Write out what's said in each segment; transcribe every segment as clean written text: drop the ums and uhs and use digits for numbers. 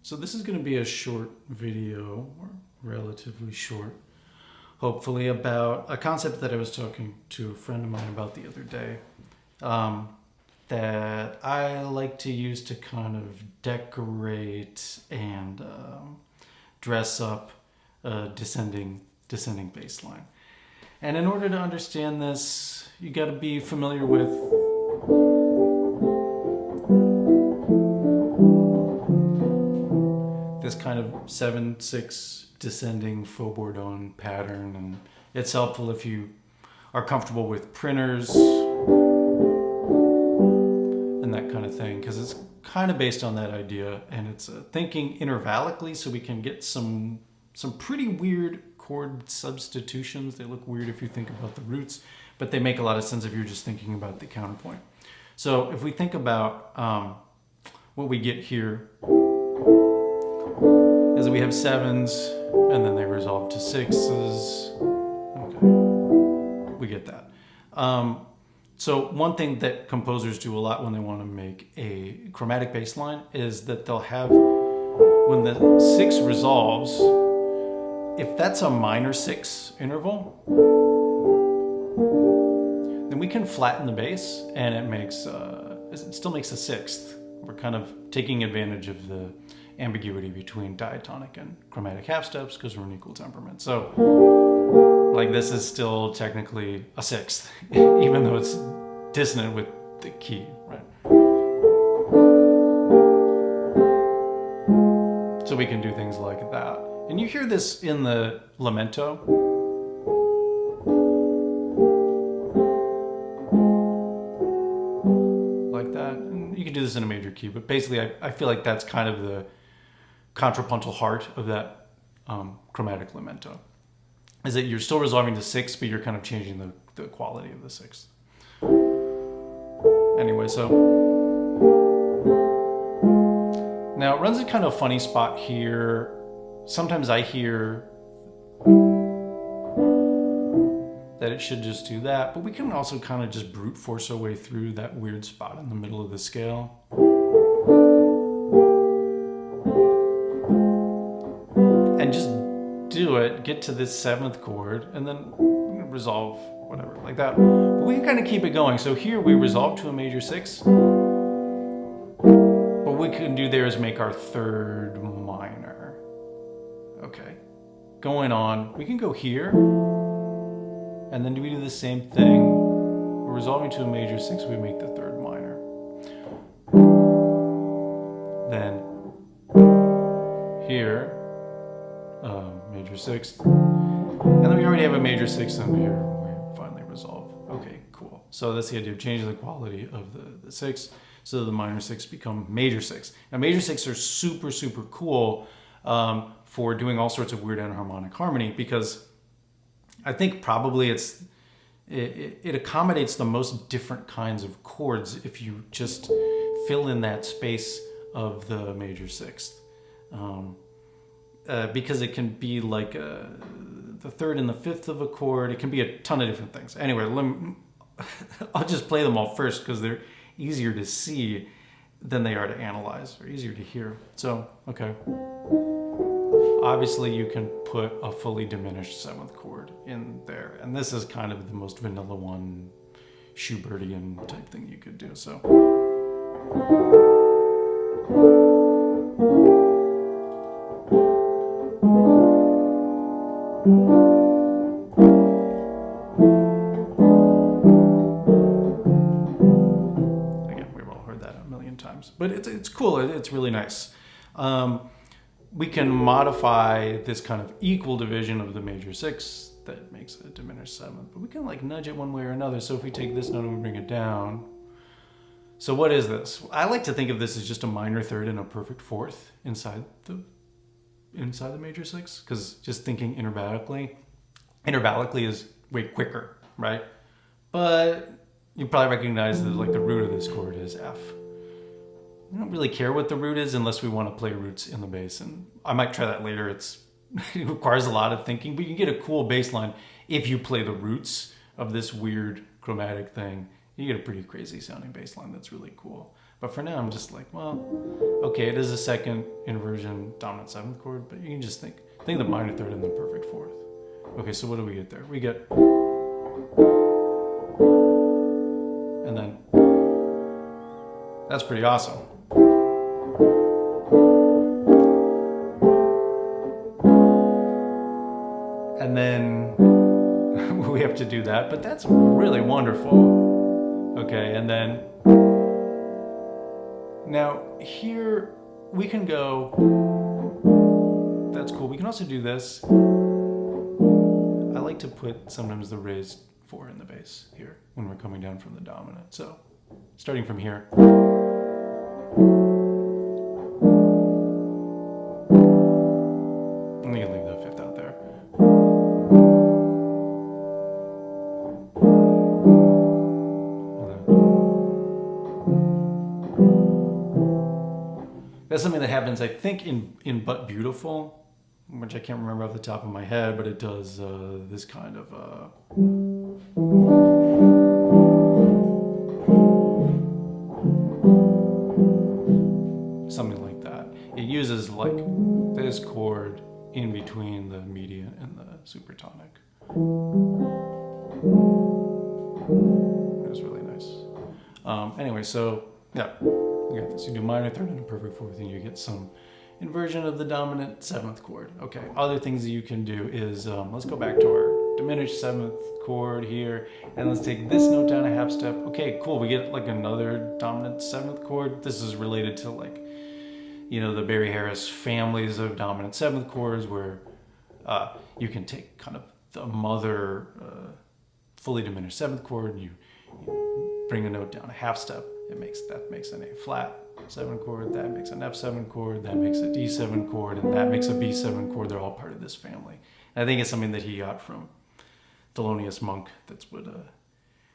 So this is going to be a short video, or relatively short, hopefully, about a concept that I was talking to a friend of mine about the other day, that I like to use to kind of decorate and dress up a descending bass line. And in order to understand this, you got to be familiar with this kind of 7/6 descending faux bourdon pattern, and it's helpful if you are comfortable with printers and that kind of thing, because it's kind of based on that idea, and it's thinking intervallically, so we can get some pretty weird chord substitutions. They look weird if you think about the roots, but they make a lot of sense if you're just thinking about the counterpoint. So if we think about what we get here is that we have sevens and then they resolve to sixes. Okay, we get that. So one thing that composers do a lot when they want to make a chromatic bass line is that they'll have, when the six resolves, if that's a minor six interval, then we can flatten the bass and it still makes a sixth. We're kind of taking advantage of the ambiguity between diatonic and chromatic half steps because we're an equal temperament. So like this is still technically a sixth, even though it's dissonant with the key, right? So we can do things like that. And you hear this in the lamento. Like that. And you can do this in a major key, but basically I feel like that's kind of the contrapuntal heart of that chromatic lamento, is that you're still resolving to six, but you're kind of changing the quality of the sixth. Anyway, so now it runs a kind of funny spot here. Sometimes I hear that it should just do that, but we can also kind of just brute force our way through that weird spot in the middle of the scale. And just do it, get to this seventh chord, and then resolve whatever, like that. But we can kind of keep it going. So here we resolve to a major six. What we can do there is make our third minor. Okay. Going on, we can go here, and then we do the same thing. We're resolving to a major six, we make the third minor. Then here, major sixth, and then we already have a major sixth in here. We finally resolve. Okay, cool. So that's the idea of changing the quality of the sixth, so the minor sixths become major sixths. Now major sixths are super, super cool for doing all sorts of weird enharmonic harmony, because I think probably it accommodates the most different kinds of chords if you just fill in that space of the major sixth. Because it can be like the third and the fifth of a chord. It can be a ton of different things. Anyway, I'll just play them all first because they're easier to see than they are to analyze, or easier to hear. So, okay. Obviously, you can put a fully diminished seventh chord in there. And this is kind of the most vanilla one, Schubertian type thing you could do. So. Again, we've all heard that a million times, but it's cool. It's really nice. We can modify this kind of equal division of the major sixth that makes a diminished seventh, but we can like nudge it one way or another. So if we take this note and we bring it down. So what is this? I like to think of this as just a minor third and a perfect fourth inside the major sixth, because just thinking intervallically is way quicker, right? But you probably recognize that like the root of this chord is F. We don't really care what the root is unless we want to play roots in the bass, and I might try that later. It requires a lot of thinking, but you can get a cool bass line if you play the roots of this weird chromatic thing. You get a pretty crazy sounding bass line that's really cool. But for now, I'm just like, well, okay, it is a second inversion dominant 7th chord, but you can just think the minor 3rd and the perfect 4th. Okay, so what do we get there? We get, and then that's pretty awesome. And then we have to do that, but that's really wonderful. Okay, and then now here we can go, that's cool. We can also do this. I like to put sometimes the raised 4 in the bass here when we're coming down from the dominant. So starting from here. And you can leave the 5th out there. That's something that happens, I think, in But Beautiful, which I can't remember off the top of my head, but it does this kind of something like that. It uses like this chord in between the median and the supertonic. That's really nice. Anyway, so yeah. You got this. You do minor 3rd and a perfect 4th, and you get some inversion of the dominant 7th chord. Okay, other things that you can do is, let's go back to our diminished 7th chord here, and let's take this note down a half step. Okay, cool, we get like another dominant 7th chord. This is related to like, you know, the Barry Harris families of dominant 7th chords, where you can take kind of the mother fully diminished 7th chord, and you bring a note down a half step. That makes an A flat 7 chord, that makes an F7 chord, that makes a D7 chord, and that makes a B7 chord. They're all part of this family. And I think it's something that he got from Thelonious Monk. That's what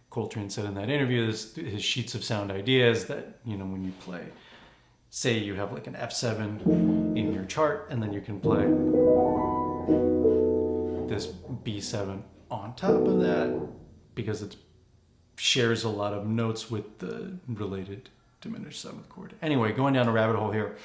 Coltrane said in that interview. His sheets of sound ideas that, you know, when you play, say you have like an F7 in your chart, and then you can play this B7 on top of that because it shares a lot of notes with the related diminished 7th chord. Anyway, going down a rabbit hole here.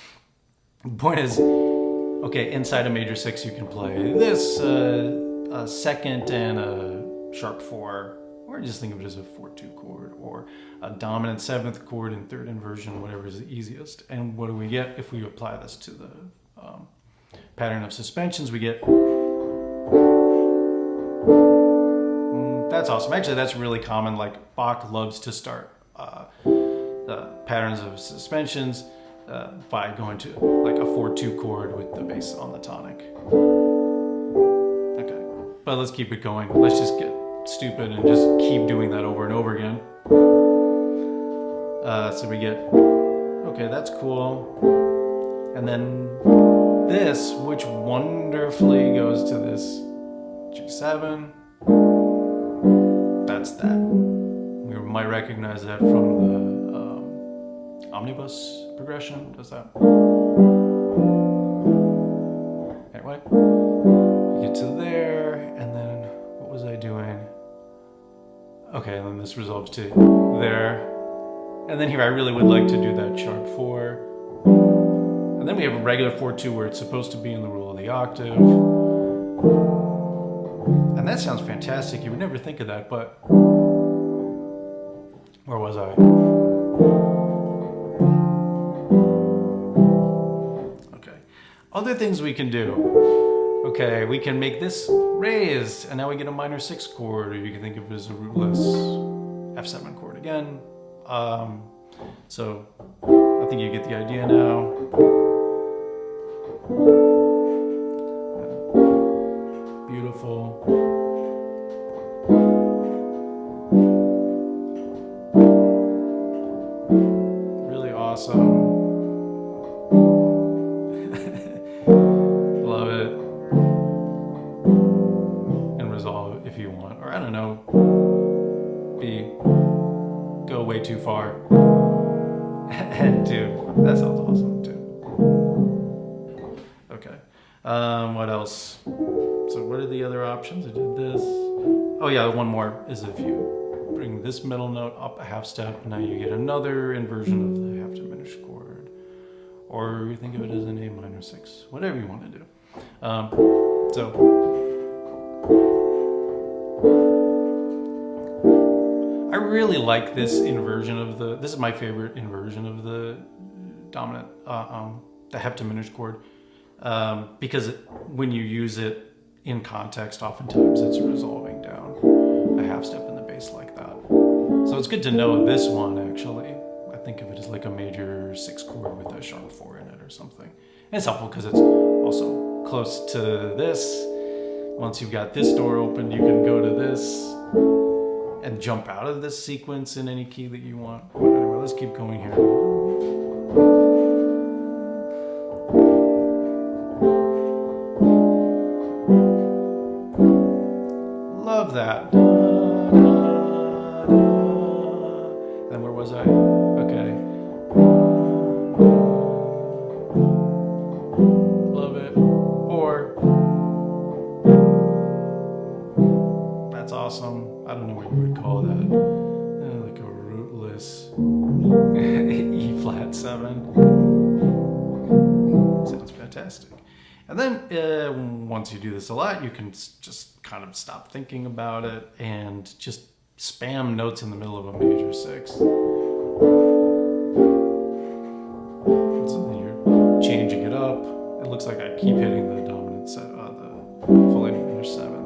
The point is, okay, inside a major 6 you can play this, a second and a sharp 4, or just think of it as a 4-2 chord, or a dominant 7th chord in 3rd inversion, whatever is the easiest. And what do we get if we apply this to the pattern of suspensions? We get, that's awesome. Actually, that's really common. Like Bach loves to start patterns of suspensions by going to like a 4-2 chord with the bass on the tonic. Okay, but let's keep it going. Let's just get stupid and just keep doing that over and over again. So we get, okay, that's cool. And then this, which wonderfully goes to this G7. That's that. We might recognize that from the omnibus progression. Does that? Anyway, we get to there, and then what was I doing? Okay, and then this resolves to there. And then here I really would like to do that sharp 4. And then we have a regular 4-2 where it's supposed to be in the rule of the octave. And that sounds fantastic. You would never think of that, but where was I? Okay. Other things we can do. Okay, we can make this raised, and now we get a minor 6 chord, or you can think of it as a rootless F7 chord again. So I think you get the idea now. Beautiful. Really awesome. Love it. And resolve if you want. Or I don't know. Go way too far. And dude, that sounds awesome too. Okay. What else? So what are the other options? I did this. Oh yeah, one more is if you bring this middle note up a half step, now you get another inversion of the half or you think of it as an A minor 6, whatever you want to do. So I really like this inversion of this is my favorite inversion of the dominant, the hepdiminished chord, because when you use it in context, oftentimes it's resolving down a half step in the bass like that. So it's good to know this one, actually. I think of it as like a major 6 chord with a sharp 4 in it or something. And it's helpful because it's also close to this. Once you've got this door open, you can go to this and jump out of this sequence in any key that you want. But anyway, let's keep going here. Love that. And where was I? Okay. Love it. Or that's awesome. I don't know what you would call that. Like a rootless E flat 7. Sounds fantastic. And then once you do this a lot, you can just kind of stop thinking about it and just spam notes in the middle of a major 6. So then you're changing it up. It looks like I keep hitting the dominant set, the full major 7,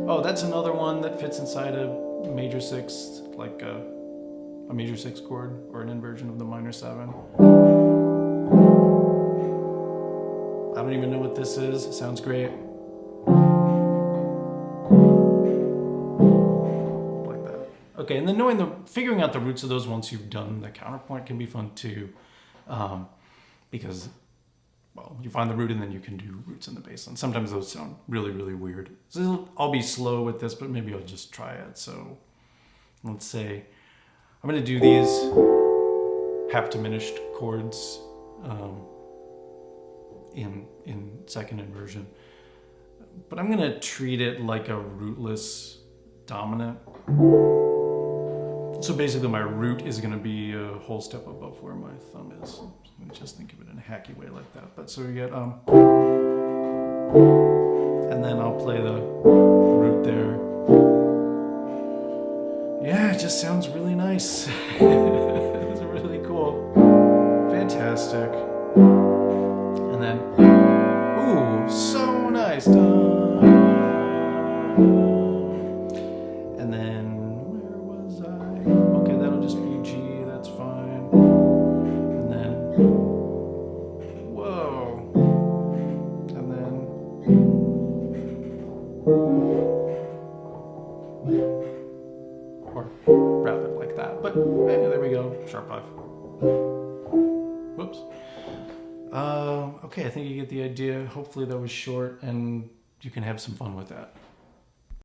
but oh, that's another one that fits inside a major 6, like a major 6 chord or an inversion of the minor 7. I don't even know what this is. It sounds great. Like that. Okay, and then figuring out the roots of those once you've done the counterpoint can be fun too, because, well, you find the root and then you can do roots in the bass. And sometimes those sound really, really weird. So I'll be slow with this, but maybe I'll just try it. So let's say I'm going to do these half diminished chords in second inversion, but I'm going to treat it like a rootless dominant. So basically my root is going to be a whole step above where my thumb is. So let me just think of it in a hacky way like that. But so we get and then I'll play the root there. Yeah, it just sounds really nice. It's really cool. Fantastic. And then, ooh, so nice. And then, where was I? Okay, that'll just be G, that's fine. And then, whoa. And then, or wrap it like that. But, hey, there we go, sharp 5. Whoops. Okay, I think you get the idea. Hopefully that was short and you can have some fun with that.